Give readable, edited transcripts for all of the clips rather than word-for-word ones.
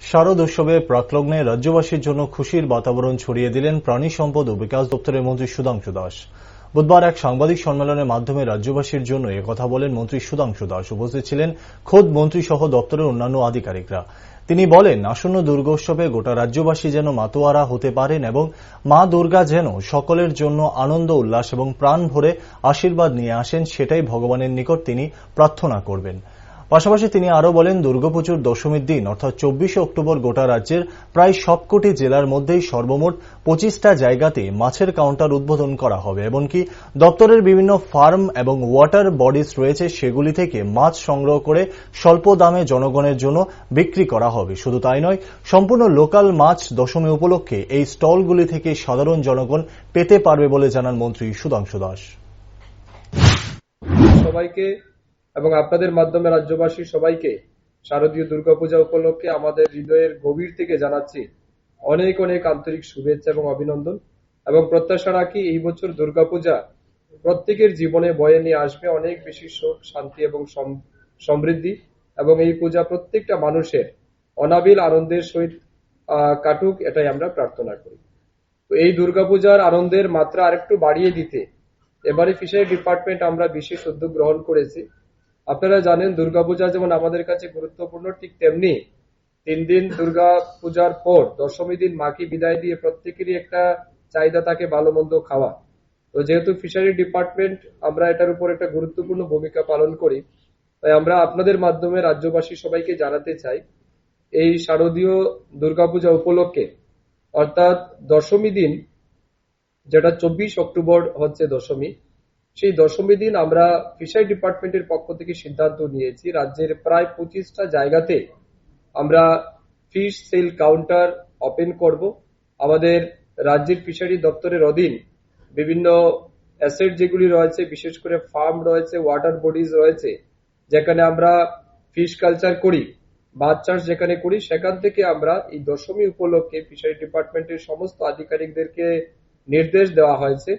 শারদ উৎসবে প্রাক্লগ্নে রাজ্যবাসীর জন্য খুশির বাতাবরণ ছড়িয়ে দিলেন প্রাণী সম্পদ ও বিকাশ দপ্তরের মন্ত্রী সুধাংশু দাস। বুধবার এক সাংবাদিক সম্মেলনের মাধ্যমে রাজ্যবাসীর জন্য একথা বলেন মন্ত্রী সুধাংশু দাস। উপস্থিত ছিলেন খোদ মন্ত্রী সহ দপ্তরের অন্যান্য আধিকারিকরা। তিনি বলেন, আসন্ন দুর্গোৎসবে গোটা রাজ্যবাসী যেন মাতোয়ারা হতে পারেন এবং মা দুর্গা যেন সকলের জন্য আনন্দ উল্লাস এবং প্রাণ ভরে আশীর্বাদ নিয়ে আসেন, সেটাই ভগবানের নিকট তিনি প্রার্থনা করবেন। পাশাপাশি তিনি আরও বলেন, দুর্গাপুজোর দশমীর দিন অর্থাৎ 24শে অক্টোবর গোটা রাজ্যের প্রায় সবকটি জেলার মধ্যেই সর্বমোট 25টা জায়গাতে মাছের কাউন্টার উদ্বোধন করা হবে। এমনকি দপ্তরের বিভিন্ন ফার্ম এবং ওয়াটার বডিজ রয়েছে, সেগুলি থেকে মাছ সংগ্রহ করে স্বল্প দামে জনগণের জন্য বিক্রি করা হবে। শুধু তাই নয়, সম্পূর্ণ লোকাল মাছ দশমী উপলক্ষে এই স্টলগুলি থেকে সাধারণ জনগণ পেতে পারবে বলে জানান মন্ত্রী সুধাংশু দাস। সবাইকে এবং আপনাদের মাধ্যমে রাজ্যবাসী সবাইকে শারদীয় দুর্গাপূজা উপলক্ষে আমাদের হৃদয়ের গভীর থেকে জানাচ্ছি অনেক অনেক আন্তরিক শুভেচ্ছা এবং অভিনন্দন, এবং প্রত্যাশা রাখি এই বছর দুর্গাপূজা প্রত্যেকের জীবনে বয়ে নিয়ে আসবে অনেক বেশি সুখ, শান্তি এবং সমৃদ্ধি, এবং এই পূজা প্রত্যেকটা মানুষের অনাবিল আনন্দের সহিত কাটুক, এটাই আমরা প্রার্থনা করি। তো এই দুর্গাপূজার আনন্দের মাত্রা আরেকটু বাড়িয়ে দিতে এবারে ফিশারি ডিপার্টমেন্ট আমরা বিশেষ উদ্যোগ গ্রহণ করেছি। আপনারা জানেন, দুর্গাপূজা যেমন আমাদের কাছে গুরুত্বপূর্ণ, ঠিক তেমনি 3 দিন দুর্গা পূজার পর দশমী দিন মাকে বিদায় দিয়ে প্রত্যেকেরই একটা চাহিদা থাকে ভালো মন্দ খাওয়া। তো যেহেতু ফিশারি ডিপার্টমেন্ট আমরা এটার উপর একটা গুরুত্বপূর্ণ ভূমিকা পালন করি, তাই আমরা আপনাদের মাধ্যমে রাজ্যবাসী সবাইকে জানাতে চাই, এই শারদীয় দুর্গাপূজা উপলক্ষে অর্থাৎ দশমী দিন, যেটা 24 অক্টোবর হচ্ছে দশমী, সেই দশমী দিন আমরা ফিশারি ডিপার্টমেন্টের পক্ষ থেকে সিদ্ধান্ত নিয়েছি রাজ্যের প্রায় 25টা জায়গাতে আমরা ফিশ সেল কাউন্টার ওপেন করব। আমাদের রাজ্যের ফিশারি দপ্তরের অধীন বিভিন্ন অ্যাসেট যেগুলি রয়েছে, বিশেষ করে ফার্ম রয়েছে, ওয়াটার বডিজ রয়েছে, যেখানে আমরা ফিশ কালচার করি, মাছ চাষ যেখানে করি, সেখান থেকে আমরা এই দশমী উপলক্ষে ফিশারি ডিপার্টমেন্টের সমস্ত আধিকারিকদেরকে নির্দেশ দেওয়া হয়েছে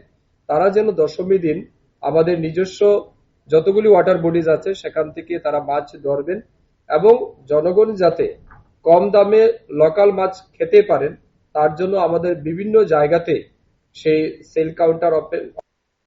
তারা যেন দশমী দিন আমাদের নিজস্ব যতগুলি ওয়াটার বডিজ আছে সেখান থেকে তারা মাছ ধরবেন, এবং জনগণ যাতে কম দামে লোকাল মাছ খেতে পারেন তার জন্য আমাদের বিভিন্ন জায়গাতে সেই সেল কাউন্টার ওপেন